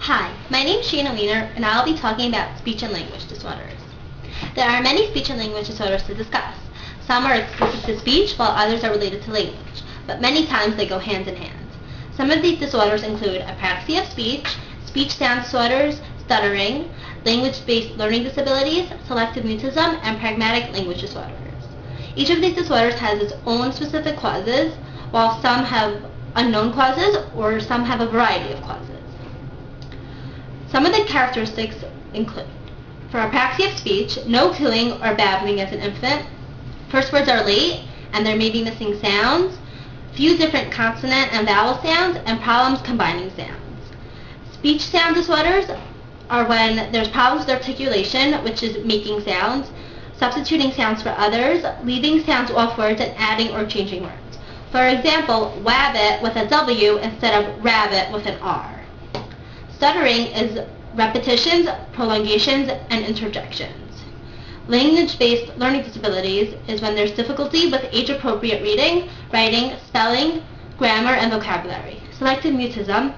Hi, my name is Swiener, and I'll be talking about speech and language disorders. There are many speech and language disorders to discuss. Some are exclusive to speech, while others are related to language, but many times they go hand in hand. Some of these disorders include apraxia of speech sound disorders, stuttering, language-based learning disabilities, selective mutism, and pragmatic language disorders. Each of these disorders has its own specific causes, while some have unknown causes or some have a variety of causes. Some of the characteristics include, for apraxia of speech, no cooing or babbling as an infant, first words are late and there may be missing sounds, few different consonant and vowel sounds, and problems combining sounds. Speech sound disorders are when there's problems with articulation, which is making sounds, substituting sounds for others, leaving sounds off words, and adding or changing words. For example, wabbit with a W instead of rabbit with an R. Stuttering is repetitions, prolongations, and interjections. Language-based learning disabilities is when there's difficulty with age-appropriate reading, writing, spelling, grammar, and vocabulary. Selective mutism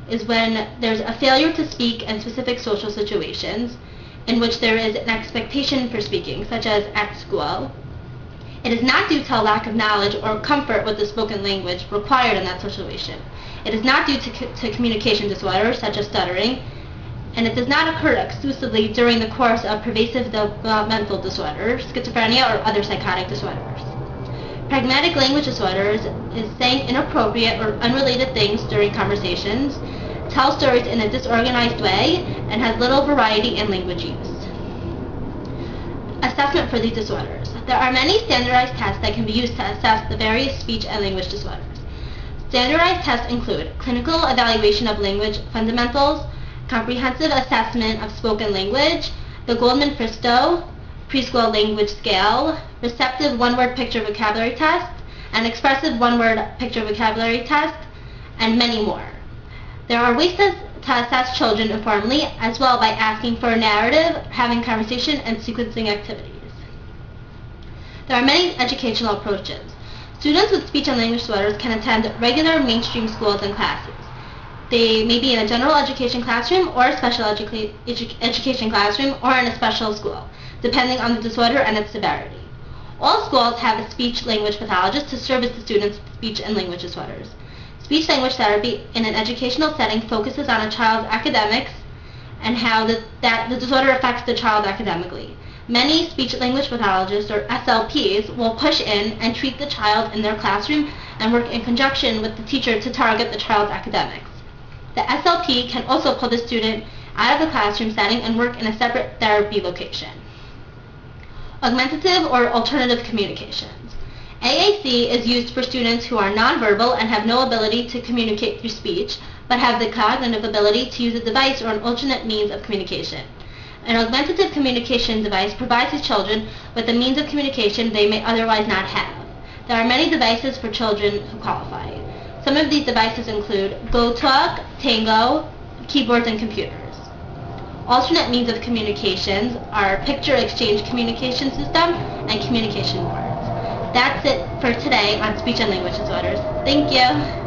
is when there's a failure to speak in specific social situations in which there is an expectation for speaking, such as at school. It is not due to a lack of knowledge or comfort with the spoken language required in that situation. It is not due to communication disorders, such as stuttering, and it does not occur exclusively during the course of pervasive developmental disorders, schizophrenia, or other psychotic disorders. Pragmatic language disorders is saying inappropriate or unrelated things during conversations, tells stories in a disorganized way, and has little variety in language use. Assessment for these disorders. There are many standardized tests that can be used to assess the various speech and language disorders. Standardized tests include clinical evaluation of language fundamentals, comprehensive assessment of spoken language, the Goldman-Fristow preschool language scale, receptive one-word picture vocabulary test, an expressive one-word picture vocabulary test, and many more. There are ways to assess children informally, as well by asking for a narrative, having conversation, and sequencing activities. There are many educational approaches. Students with speech and language disorders can attend regular mainstream schools and classes. They may be in a general education classroom or a special education classroom or in a special school, depending on the disorder and its severity. All schools have a speech-language pathologist to service the students with speech and language disorders. Speech-language therapy in an educational setting focuses on a child's academics and how the disorder affects the child academically. Many speech-language pathologists, or SLPs, will push in and treat the child in their classroom and work in conjunction with the teacher to target the child's academics. The SLP can also pull the student out of the classroom setting and work in a separate therapy location. Augmentative or alternative communications. AAC is used for students who are nonverbal and have no ability to communicate through speech, but have the cognitive ability to use a device or an alternate means of communication. An augmentative communication device provides the children with a means of communication they may otherwise not have. There are many devices for children who qualify. Some of these devices include GoTalk, Tango, keyboards, and computers. Alternate means of communications are picture exchange communication system and communication boards. That's it for today on speech and language disorders. Thank you.